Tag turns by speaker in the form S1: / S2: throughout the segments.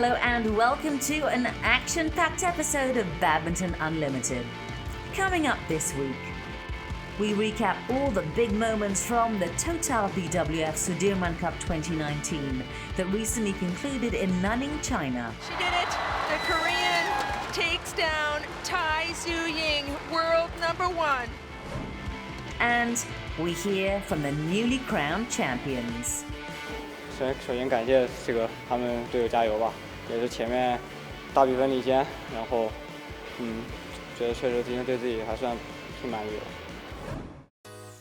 S1: Hello and welcome to an action-packed episode of Badminton Unlimited. Coming up this week, we recap all the big moments from the TOTAL BWF Sudirman Cup 2019 that recently concluded in Nanning, China.
S2: She did it! The Korean takes down Tai Tzu Ying, world number 1.
S1: And we hear from the newly crowned champions.
S3: 首先感谢他们队友加油吧，也是前面大比分领先，然后觉得确实今天对自己还算挺满意的。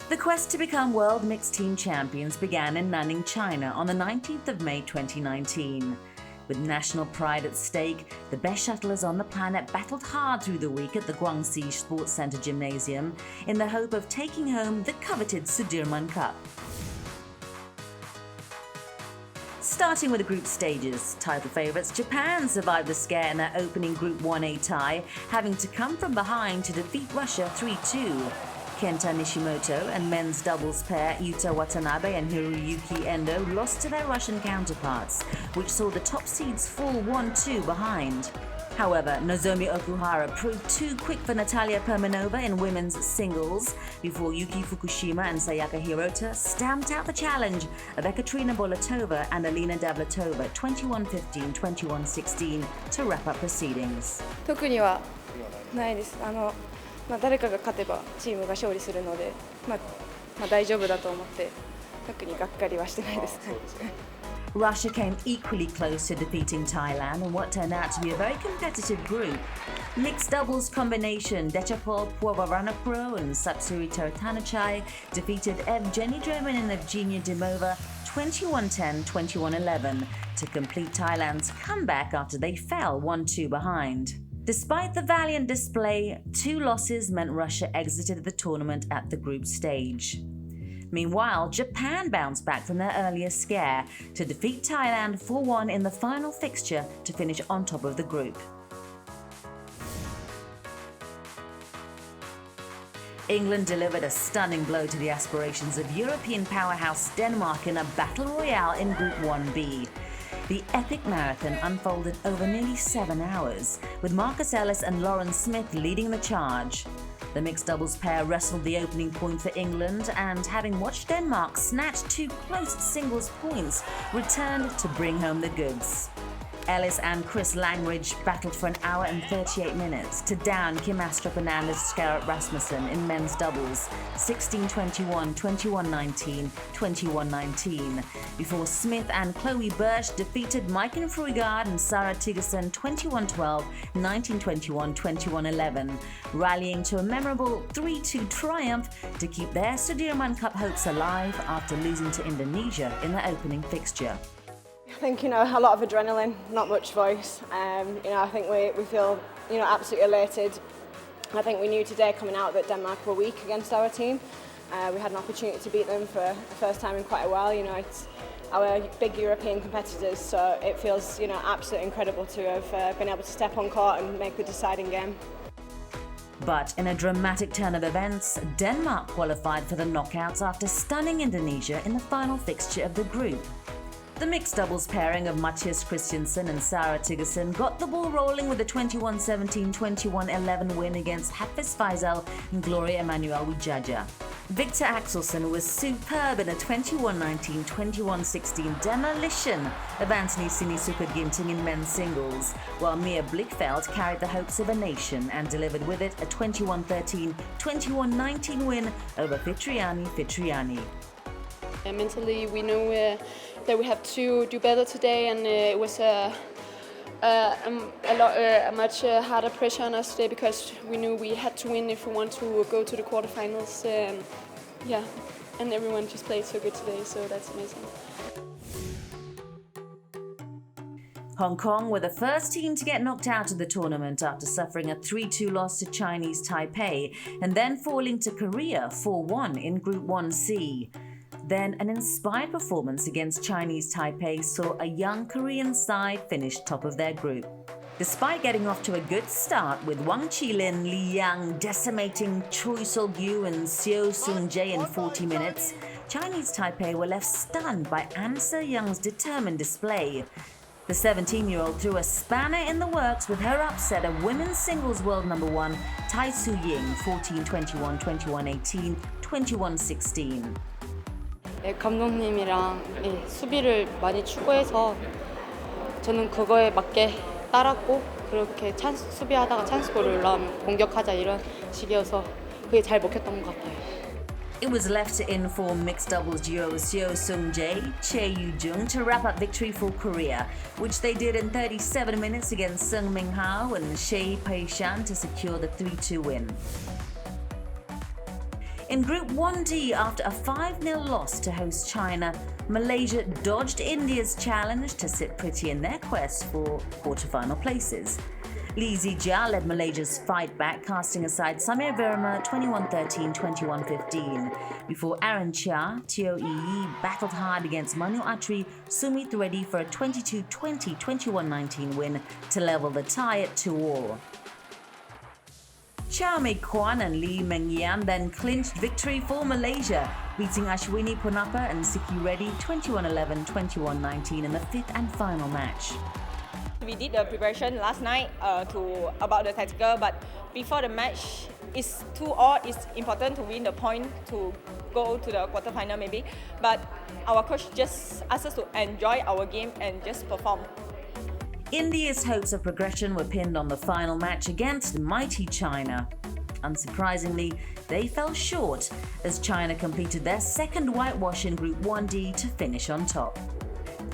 S1: The quest to become world mixed team champions began in Nanning, China on the 19th of May 2019. With national pride at stake, the best shuttlers on the planet battled hard through the week at the Guangxi Sports Center Gymnasium in the hope of taking home the coveted Sudirman Cup. Starting with the group stages, title favourites Japan survived the scare in their opening Group 1A tie, having to come from behind to defeat Russia 3-2. Kenta Nishimoto and men's doubles pair Yuta Watanabe and Hiroyuki Endo lost to their Russian counterparts, which saw the top seeds fall 1-2 behind. However, Nozomi Okuhara proved too quick for Natalia Permanova in women's singles before Yuki Fukushima and Sayaka Hirota stamped out the challenge of Ekaterina Bolotova and Alina Davletova 21-15, 21-16 to wrap up proceedings.
S4: 特にはないです。誰かが勝てばチームが勝利するので、大丈夫だと思って特にがっかりはしてないです。
S1: Russia came equally close to defeating Thailand in what turned out to be a very competitive group. Mixed doubles combination Dechapol Puavaranapro and Sapsuri Teratanachai defeated Evgeny Dromin and Evgenia Dimova 21-10, 21-11 to complete Thailand's comeback after they fell 1-2 behind. Despite the valiant display, 2 losses meant Russia exited the tournament at the group stage. Meanwhile, Japan bounced back from their earlier scare to defeat Thailand 4-1 in the final fixture to finish on top of the group. England delivered a stunning blow to the aspirations of European powerhouse Denmark in a battle royale in Group 1B. The epic marathon unfolded over nearly 7 hours, with Marcus Ellis and Lauren Smith leading the charge. The mixed doubles pair wrestled the opening point for England and, having watched Denmark snatch 2 close singles points, returned to bring home the goods. Ellis and Chris Langridge battled for an hour and 38 minutes to down Kim Astrup and Anders Skarrup Rasmussen in men's doubles 16-21, 21-19, 21-19, before Smith and Chloe Birch defeated Maiken Fruigard and Sarah Tigerson 21-12, 19-21, 21-11, rallying to a memorable 3-2 triumph to keep their Sudirman Cup hopes alive after losing to Indonesia in the opening fixture.
S4: I think a lot of adrenaline, not much voice. I think we feel absolutely elated. I think we knew today coming out that Denmark were weak against our team. We had an opportunity to beat them for the first time in quite a while. It's our big European competitors, so it feels absolutely incredible to have been able to step on court and make the deciding game.
S1: But in a dramatic turn of events, Denmark qualified for the knockouts after stunning Indonesia in the final fixture of the group. The mixed doubles pairing of Matthias Christiansen and Sarah Tigerson got the ball rolling with a 21-17, 21-11 win against Hafiz Faisal and Gloria Emanuel Wijaja. Victor Axelsen was superb in a 21-19, 21-16 demolition of Anthony Sinisuka Ginting in men's singles, while Mia Blichfeld carried the hopes of a nation and delivered with it a 21-13, 21-19 win over Fitriani.
S5: Mentally, we know that we have to do better today, and it was a much harder pressure on us today because we knew we had to win if we want to go to the quarterfinals. And everyone just played so good today, so that's amazing.
S1: Hong Kong were the first team to get knocked out of the tournament after suffering a 3-2 loss to Chinese Taipei and then falling to Korea 4-1 in Group 1C. Then an inspired performance against Chinese Taipei saw a young Korean side finish top of their group. Despite getting off to a good start with Wang Qilin, Li Yang decimating Choi Sol-gyu and Seo Sung-jae in 40 minutes, Chinese Taipei were left stunned by An Se-young's determined display. The 17-year-old threw a spanner in the works with her upset of women's singles world number 1 Tai Tzu-Ying 14-21, 21-18, 21-16.
S6: 네, 감독님이랑 수비를 많이 추구해서 저는 그거에 맞게 따랐고 그렇게 수비하다가 찬스볼을 올라오면 공격하자 이런 식이어서 그게 잘 먹혔던 것 같아요.
S1: It was left to in-form mixed doubles duo Seo Sung-jae, Chae Yu-jung to wrap up victory for Korea, which they did in 37 minutes against Sung Min-hao and Shea Pei-shan to secure the 3-2 win. In Group 1D, after a 5-0 loss to host China, Malaysia dodged India's challenge to sit pretty in their quest for quarter-final places. Lee Zijia led Malaysia's fight back, casting aside Samir Verma 21-13, 21-15, before Aaron Chia, Teo Yi battled hard against Manu Atri, Sumit Reddy for a 22-20, 21-19 win to level the tie at 2-all. Chow Mei Kwan and Lee Mengyan then clinched victory for Malaysia, beating Ashwini Ponnappa and Siki Reddy 21-11, 21-19 in the fifth and final match.
S7: We did the preparation last night about the tactical, but before the match, it's 2-all. It's important to win the point to go to the quarterfinal maybe. But our coach just asked us to enjoy our game and just perform.
S1: India's hopes of progression were pinned on the final match against mighty China. Unsurprisingly, they fell short as China completed their second whitewash in Group 1D to finish on top.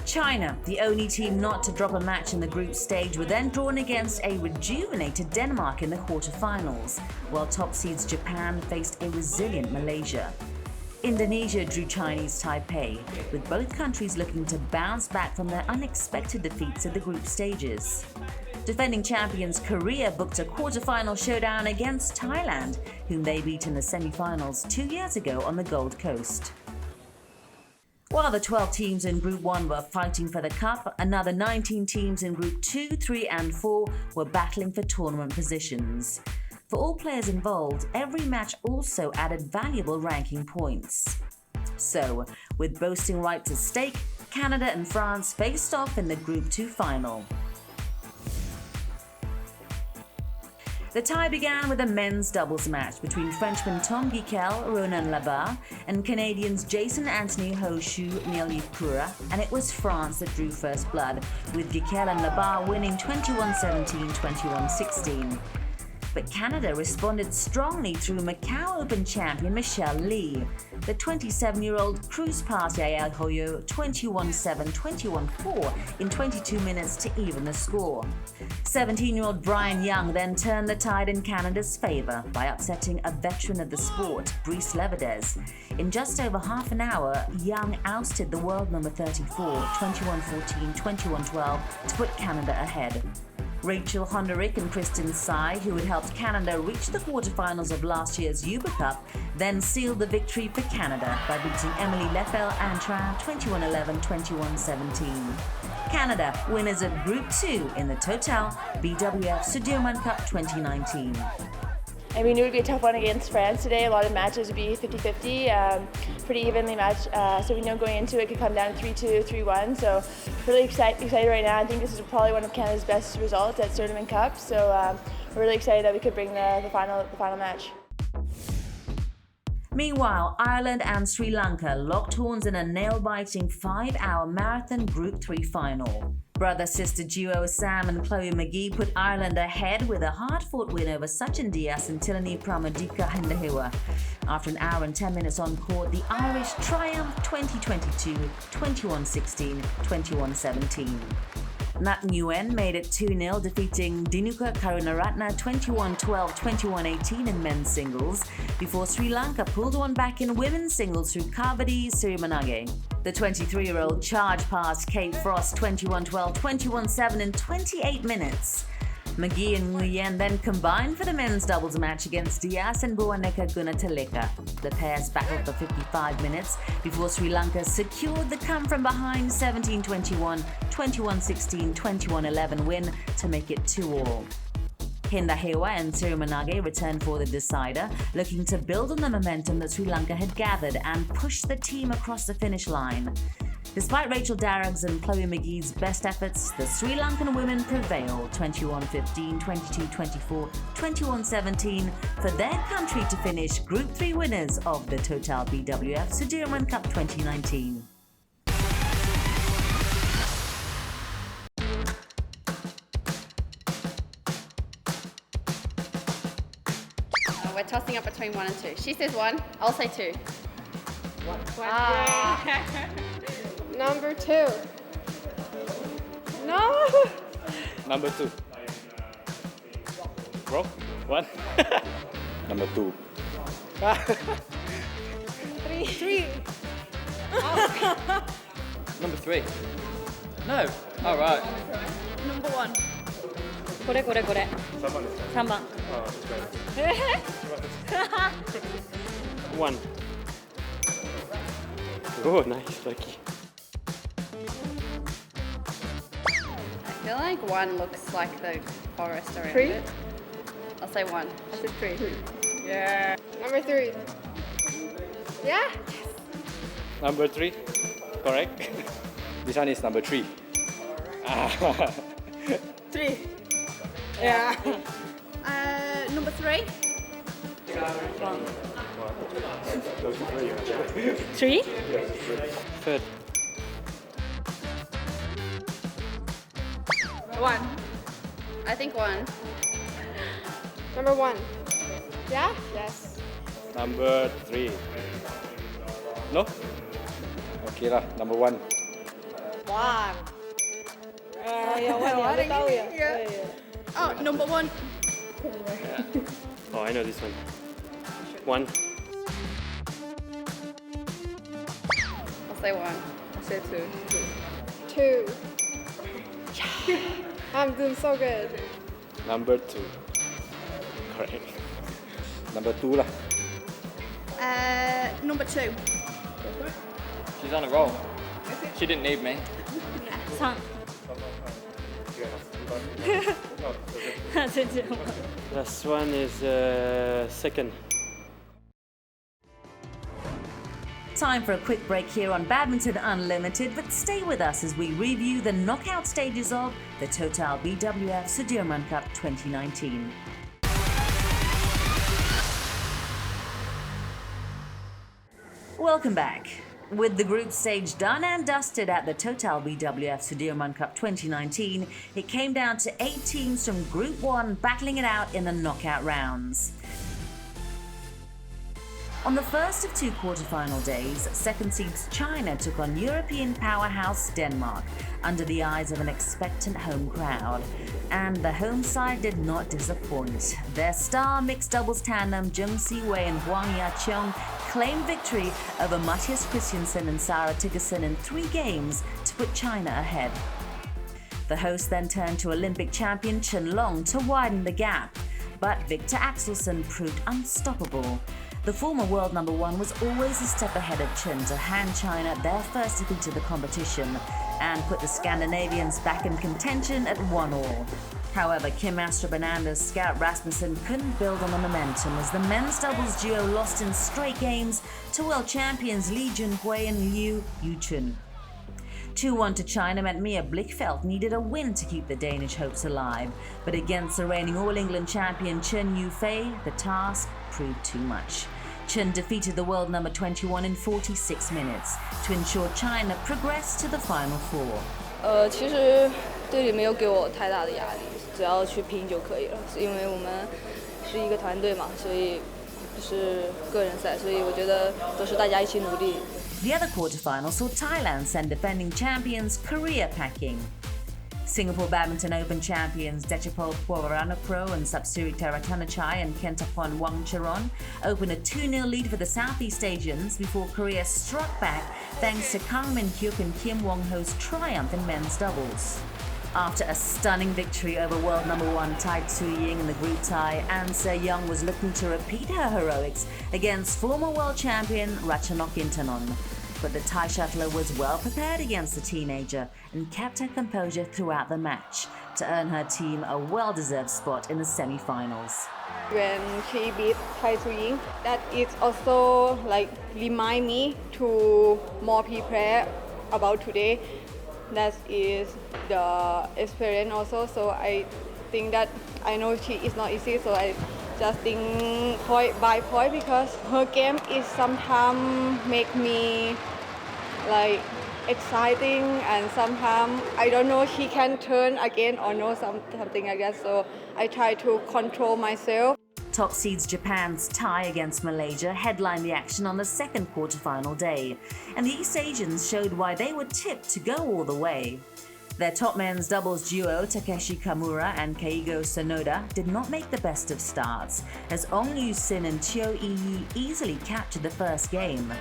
S1: China, the only team not to drop a match in the group stage, were then drawn against a rejuvenated Denmark in the quarterfinals, while top seeds Japan faced a resilient Malaysia. Indonesia drew Chinese Taipei, with both countries looking to bounce back from their unexpected defeats at the group stages. Defending champions Korea booked a quarterfinal showdown against Thailand, whom they beat in the semi-finals 2 years ago on the Gold Coast. While the 12 teams in Group 1 were fighting for the cup, another 19 teams in Group 2, 3 and 4 were battling for tournament positions. For all players involved, every match also added valuable ranking points. So, with boasting rights at stake, Canada and France faced off in the Group 2 final. The tie began with a men's doubles match between Frenchman Tom Gikel, Ronan Labar, and Canadians Jason Anthony, Ho Shu, Neil Pura, and it was France that drew first blood, with Gikel and Labar winning 21-17, 21-16. But Canada responded strongly through Macau Open champion Michelle Lee. The 27-year-old cruised past Yael Hoyo 21-7, 21-4 in 22 minutes to even the score. 17-year-old Brian Young then turned the tide in Canada's favour by upsetting a veteran of the sport, Brice Levedez. In just over half an hour, Young ousted the world number 34, 21-14, 21-12 to put Canada ahead. Rachel Honderich and Kristen Tsai, who had helped Canada reach the quarterfinals of last year's Uber Cup, then sealed the victory for Canada by beating Emily Leffel-Antran 21-11, 21-17. Canada, winners of Group 2 in the TOTAL BWF Sudirman Cup 2019.
S5: And we knew it would be a tough one against France today. A lot of matches would be 50-50, pretty evenly matched. So we know going into it could come down to 3-2, 3-1. So really excited right now. I think this is probably one of Canada's best results at Sudirman Cup. So we're really excited that we could bring the final match.
S1: Meanwhile, Ireland and Sri Lanka locked horns in a nail-biting 5-hour marathon Group 3 final. Brother-sister duo Sam and Chloe McGee put Ireland ahead with a hard-fought win over Sachin Dias and Tilani Pramadika Hindahewa. After an hour and 10 minutes on court, the Irish triumphed 20-22, 21-16, 21-17. Nat Nguyen made it 2-0, defeating Dinuka Karunaratne 21-12, 21-18 in men's singles, before Sri Lanka pulled one back in women's singles through Kavadi Sirimanage. The 23-year-old charged past Kate Frost 21-12, 21-7 in 28 minutes. McGee and Nguyen then combined for the men's doubles match against Dias and Buwaneka Gunataleka. The pairs battled for 55 minutes before Sri Lanka secured the come-from-behind 17-21, 21-16, 21-11 win to make it 2-all. Hindahewa and Sirimanage returned for the decider, looking to build on the momentum that Sri Lanka had gathered and push the team across the finish line. Despite Rachel Darrag's and Chloe McGee's best efforts, the Sri Lankan women prevailed 21-15, 22-24, 21-17 for their country to finish Group 3 winners of the TOTAL BWF Sudirman Cup 2019.
S8: We're tossing up between 1 and 2. She says 1, I'll say 2.
S4: Number 2. No.
S3: Number 2. Bro, 1. Number 2.
S4: 3.
S3: Number 3. No. All right.
S8: Number 1. これ。3番。
S3: 1. Oh, nice, lucky.
S8: I feel like 1 looks like the forest around
S4: 3?
S8: it. I'll say 1.
S4: I said 3.
S8: Yeah.
S4: Number 3. Yeah.
S3: Number 3. Correct.
S9: This one is number 3.
S4: 3. Yeah.
S8: Number 3. 3?
S3: Third.
S4: 1.
S8: I think 1.
S4: Number 1. Yeah? Yes.
S3: Number 3. No?
S9: Okay lah, number 1.
S4: 1.
S8: Oh, number 1.
S3: Oh, I know this one. 1.
S8: I'll say 1.
S4: I said 2. 2. I'm doing so good.
S3: Number 2. Correct.
S9: Number 2 lah.
S8: Number 2.
S3: She's on a roll. She didn't need me.
S8: 3.
S3: Last one is second.
S1: Time for a quick break here on Badminton Unlimited, but stay with us as we review the knockout stages of the TOTAL BWF Sudirman Cup 2019. Welcome back. With the group stage done and dusted at the TOTAL BWF Sudirman Cup 2019, it came down to 8 teams from Group 1 battling it out in the knockout rounds. On the first of 2 quarterfinal days, second seeds China took on European powerhouse Denmark under the eyes of an expectant home crowd. And the home side did not disappoint. Their star mixed doubles tandem Jung Si-wei and Huang Ya-cheong claimed victory over Matthias Christiansen and Sarah Tiggerson in 3 games to put China ahead. The host then turned to Olympic champion Chen Long to widen the gap, but Victor Axelsen proved unstoppable. The former world number 1 was always a step ahead of Chen to hand China their first defeat of the competition and put the Scandinavians back in contention at 1-1. However, Kim Astrup and Anders Scout Rasmussen couldn't build on the momentum as the men's doubles duo lost in straight games to world champions Li Junhui and Liu Yuchun. 2-1 to China meant Mia Blichfeldt needed a win to keep the Danish hopes alive, but against the reigning All England champion Chen Yufei, the task proved too much. Chen defeated the world number 21 in 46 minutes to ensure China progressed to the final 4.
S6: 其实队里没有给我太大的压力，只要去拼就可以了。因为我们是一个团队嘛，所以不是个人赛，所以我觉得都是大家一起努力。
S1: The other quarterfinal saw Thailand send defending champions Korea packing. Singapore Badminton Open champions Dechapol Puaranapro and Sapsiri Taratanachai and Kentapon Wangcharon opened a 2-0 lead for the Southeast Asians before Korea struck back thanks to Kang Min-hyuk and Kim Wong-ho's triumph in men's doubles. After a stunning victory over world number 1 Tai Tzu-ying in the group tie, An Se-young was looking to repeat her heroics against former world champion Ratchanok Intanon. But the Thai shuttler was well prepared against the teenager and kept her composure throughout the match to earn her team a well-deserved spot in the semi-finals.
S4: When she beat Tai Tzu-ying, that is also like remind me to more prepare
S6: about today. That is the experience also. So I think that I know she is not easy. So I just think point by point because her game is sometimes make me like exciting and sometimes I don't know she can turn again or no something like that. So I try to control myself.
S1: Top seeds Japan's tie against Malaysia headlined the action on the second quarterfinal day, and the East Asians showed why they were tipped to go all the way. Their top men's doubles duo, Takeshi Kamura and Keigo Sonoda, did not make the best of starts, as Ong Yu-sin and Chiu Yi easily captured the first game.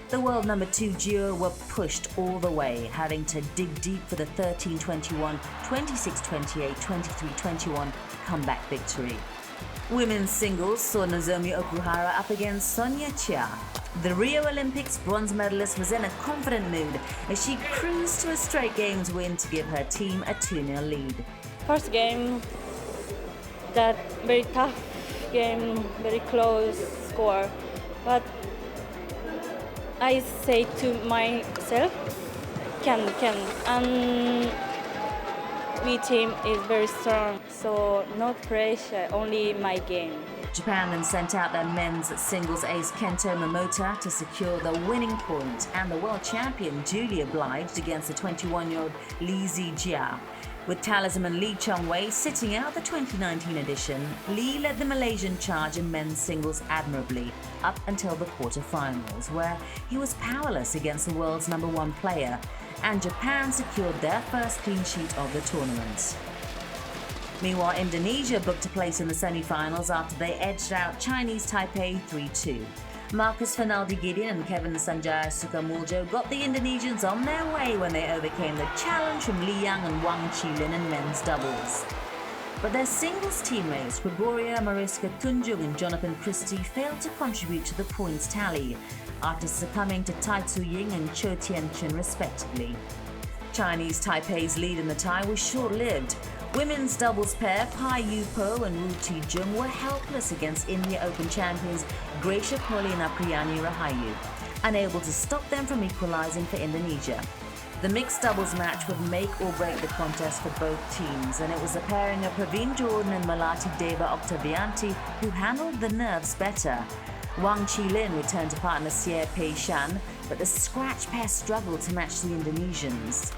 S1: The world number 2 duo were pushed all the way, having to dig deep for the 13-21, 26-28, 23-21 comeback victory. Women's singles saw Nozomi Okuhara up against Sonia Chia. The Rio Olympics bronze medalist was in a confident mood as she cruised to a straight games win to give her team a 2-0 lead.
S10: First game, that very tough game, very close score, but I say to myself, can, and we team is very strong, so no pressure, only my game.
S1: Japan then sent out their men's singles ace Kento Momota to secure the winning point, and the world champion duly obliged against the 21-year-old Li Zijia. With talisman Lee Chong-wei sitting out the 2019 edition, Lee led the Malaysian charge in men's singles admirably up until the quarterfinals, where he was powerless against the world's number 1 player, and Japan secured their first clean sheet of the tournament. Meanwhile, Indonesia booked a place in the semi-finals after they edged out Chinese Taipei 3-2. Marcus Fernaldi-Gideon and Kevin Sanjaya Sukamuljo got the Indonesians on their way when they overcame the challenge from Li Yang and Wang Qilin in men's doubles. But their singles teammates, Gregoria Mariska Tunjung and Jonathan Christie, failed to contribute to the points tally after succumbing to Tai Tzu-ying and Cho Tien-chen respectively. Chinese Taipei's lead in the tie was short-lived. Women's doubles pair Pai Yu-po and Wu Ti-jung were helpless against India Open champions Gracia Kohli and Apriyani Rahayu, unable to stop them from equalising for Indonesia. The mixed doubles match would make or break the contest for both teams, and it was the pairing of Praveen Jordan and Malati Deva Octavianti who handled the nerves better. Wang Qilin returned to partner Xie Pei Shan, but the scratch pair struggled to match the Indonesians.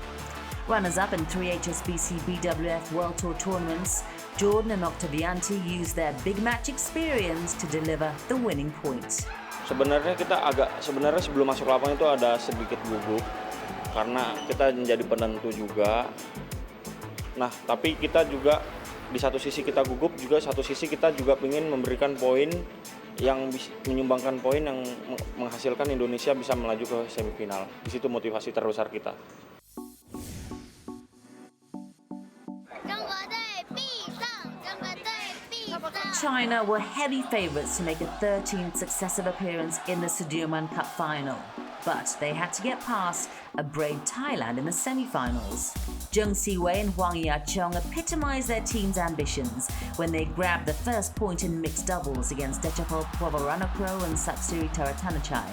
S1: Runners-up in 3 HSBC BWF World Tour tournaments, Jordan and Octavianti used their big match experience to deliver the winning point.
S11: Sebenarnya sebelum masuk lapangan itu ada sedikit gugup karena kita menjadi penentu juga. Nah, tapi kita juga di satu sisi kita gugup, juga satu sisi kita juga ingin memberikan poin yang menyumbangkan poin yang menghasilkan Indonesia bisa melaju ke semifinal. Di situ motivasi terbesar kita.
S1: China were heavy favourites to make a 13th successive appearance in the Sudirman Cup final, but they had to get past a brave Thailand in the semi-finals. Zheng Siwei and Huang Yachong epitomised their team's ambitions when they grabbed the first point in mixed doubles against Dechapol Purwaranokro and Satsuri Taratanachai.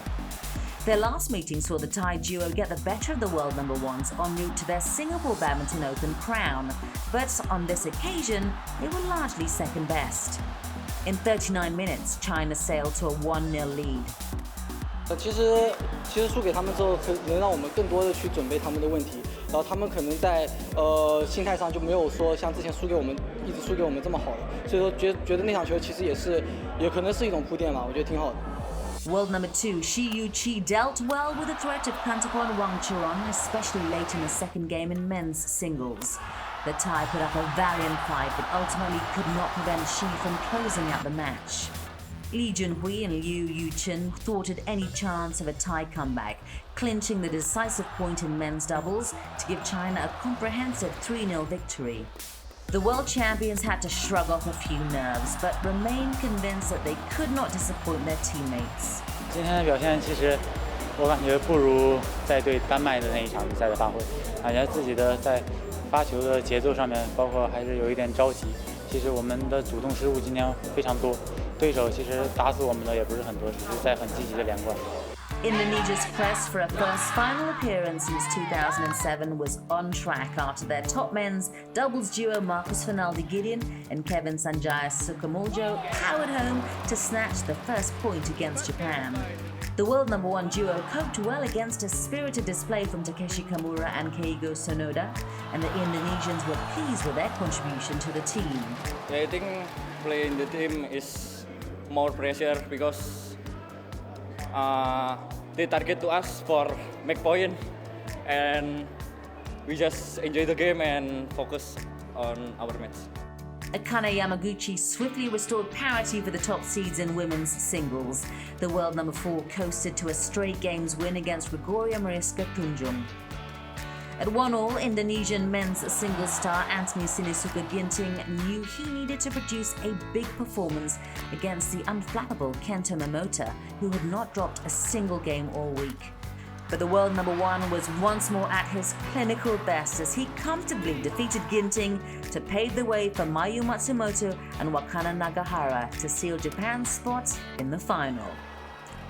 S1: Their last meeting saw the Thai duo get the better of the world number 1s en route to their Singapore Badminton Open crown, but on this occasion, they were largely second best. In 39 minutes, China sailed to a 1-0 lead.
S12: 其实输给他们之后，能让我们更多的去准备他们的问题，然后他们可能在心态上就没有说像之前一直输给我们这么好了，所以说觉得那场球其实也可能是一种铺垫吧，我觉得挺好的。
S1: World number 2 Shi Yu-chi dealt well with the threat of Kantapon Wang Churon, especially late in the second game in men's singles. The Thai put up a valiant fight but ultimately could not prevent Shi from closing out the match. Lee Junhui and Liu Yuchen thwarted any chance of a Thai comeback, clinching the decisive point in men's doubles to give China a comprehensive 3-0 victory. The world champions had to shrug off a few nerves, but remained convinced that they could not disappoint their teammates.
S13: 今天的表现其实我感觉不如在对丹麦的那一场比赛的发挥，感觉自己的在发球的节奏上面，包括还是有一点着急。其实我们的主动失误今天非常多，对手其实打死我们的也不是很多，只是在很积极的连贯。
S1: Indonesia's quest for a first final appearance since 2007 was on track after their top men's doubles duo Marcus Fernaldi Gideon and Kevin Sanjaya Sukamuljo powered home to snatch the first point against Japan. The world number one duo coped well against a spirited display from Takeshi Kamura and Keigo Sonoda, and the Indonesians were pleased with their contribution to the team.
S14: I think playing the team is more pressure because they target to us for make point, and we just enjoy the game and focus on our match.
S1: Akane Yamaguchi swiftly restored parity for the top seeds in women's singles. The world number 4 coasted to a straight games win against Gregoria Mariska Tunjung. At 1-1, Indonesian men's singles star Anthony Sinisuka Ginting knew he needed to produce a big performance against the unflappable Kento Momota, who had not dropped a single game all week. But the world number 1 was once more at his clinical best as he comfortably defeated Ginting to pave the way for Mayu Matsumoto and Wakana Nagahara to seal Japan's spot in the final.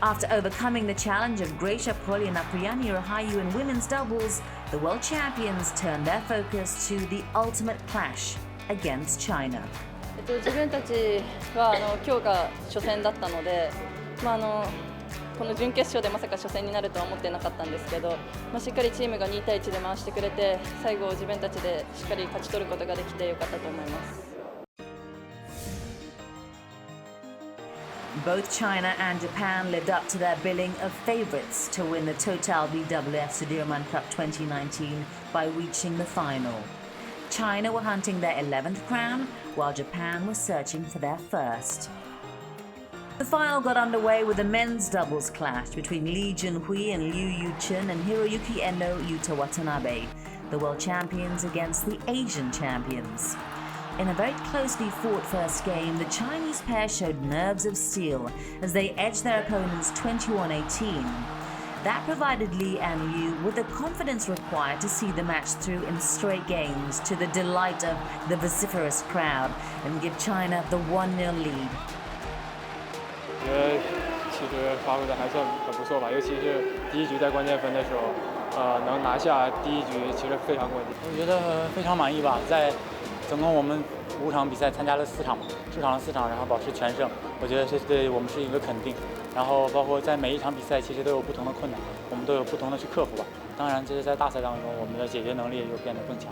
S1: After overcoming the challenge of Gracia Poli and Apriyani Rahayu in women's doubles, the world champions turned their focus to the ultimate clash against China.
S10: 自分たちは今日が初戦だったので、この準決勝でまさか初戦になるとは思ってなかったんですけど、しっかりチームが2対1で回してくれて、最後自分たちでしっかり勝ち取ることができてよかったと思います。
S1: Both China and Japan lived up to their billing of favourites to win the TOTAL BWF Sudirman Cup 2019 by reaching the final. China were hunting their 11th crown, while Japan was searching for their first. The final got underway with a men's doubles clash between Lee Junhui and Liu Yuchen and Hiroyuki Endo Yuta Watanabe, the world champions against the Asian champions. In a very closely fought first game, the Chinese pair showed nerves of steel as they edged their opponents 21-18. That provided Li and Liu with the confidence required to see the match through in straight games to the delight of the vociferous crowd and give China the 1-0 lead.
S3: 我觉得其实发挥的还算很不错吧，尤其是第一局在关键分的时候，能拿下第一局其实非常关键。
S13: 我觉得非常满意吧，在总共我们5场比赛参加了4场嘛，出场了4场，然后保持全胜，我觉得这对我们是一个肯定。然后包括在每一场比赛其实都有不同的困难，我们都有不同的去克服吧。当然，这是在大赛当中，我们的解决能力又变得更强。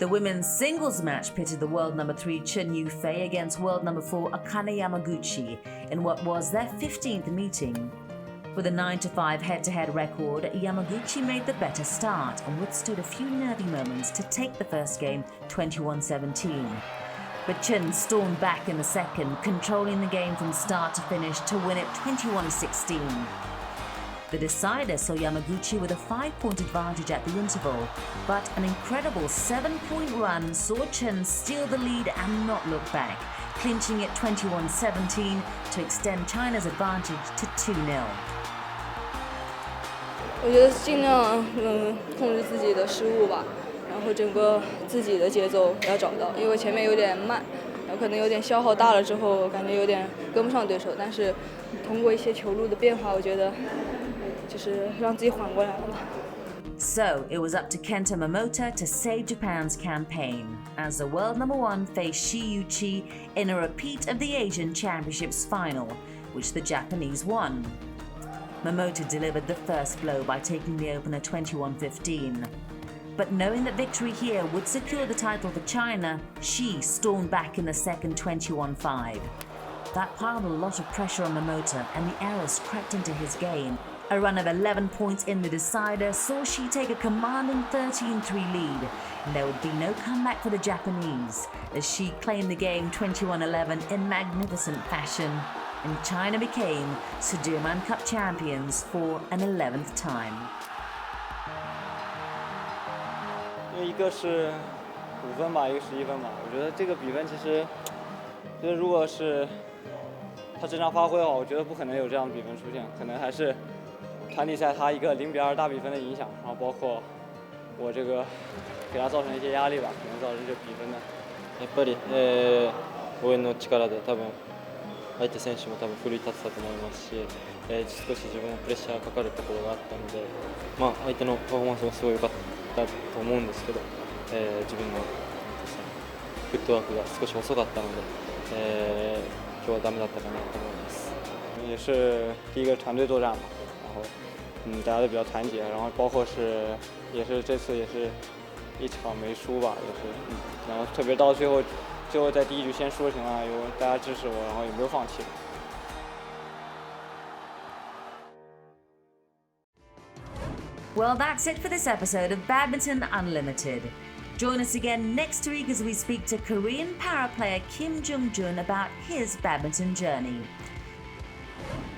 S1: The women's singles match pitted the world number 3 Chen Yufei against world number 4 Akane Yamaguchi in what was their 15th meeting. With a 9-5 head-to-head record, Yamaguchi made the better start and withstood a few nervy moments to take the first game 21-17. But Chen stormed back in the second, controlling the game from start to finish to win it 21-16. The decider saw Yamaguchi with a 5-point advantage at the interval, but an incredible 7-point run saw Chen steal the lead and not look back, clinching it 21-17 to extend China's advantage to 2-0.
S15: 我觉得尽量控制自己的失误吧，然后整个自己的节奏要找到，因为前面有点慢，然后可能有点消耗大了之后，感觉有点跟不上对手，但是通过一些球路的变化，我觉得就是让自己缓过来了吧。
S1: So it was up to Kento Momota to save Japan's campaign, as the world number 1 faced Shi Yuchi in a repeat of the Asian Championships final, which the Japanese won. Momota delivered the first blow by taking the opener 21-15. But knowing that victory here would secure the title for China, Shi stormed back in the second 21-5. That piled a lot of pressure on Momota and the errors crept into his game. A run of 11 points in the decider saw Shi take a commanding 13-3 lead, and there would be no comeback for the Japanese, as Shi claimed the game 21-11 in magnificent fashion, and China became Sudirman Cup champions for an 11th time.
S3: 一个是5分吧，一个11分吧。我觉得这个比分其实，就是如果是他正常发挥的话，我觉得不可能有这样的比分出現，可能还是团体赛他一个0-2大比分的影响，然后包括我这个给他造成一些压力吧，可能造成这比分的。
S16: やっぱり、応援の力で多分相手選手も多分奮い立ってたと思いますし、少し自分もプレッシャーかかるところがあったので、相手のパフォーマンスもすごい良かったと思うんですけど、自分のフットワークが少し遅かったので、今日はダメだったかなと思います。
S3: 也是第一个团队作战嘛，然后大家都比较团结，然后包括也是这次也是一场没输吧，也是然后特别到最后在第一局先输了情况下，有大家支持我，然后也没有放弃。
S1: Well, that's it for this episode of Badminton Unlimited. Join us again next week as we speak to Korean para player Kim Jung-jun about his badminton journey.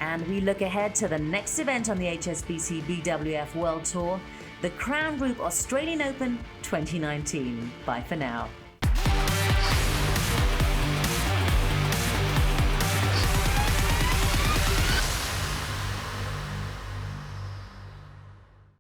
S1: And we look ahead to the next event on the HSBC BWF World Tour, the Crown Group Australian Open 2019. Bye for now.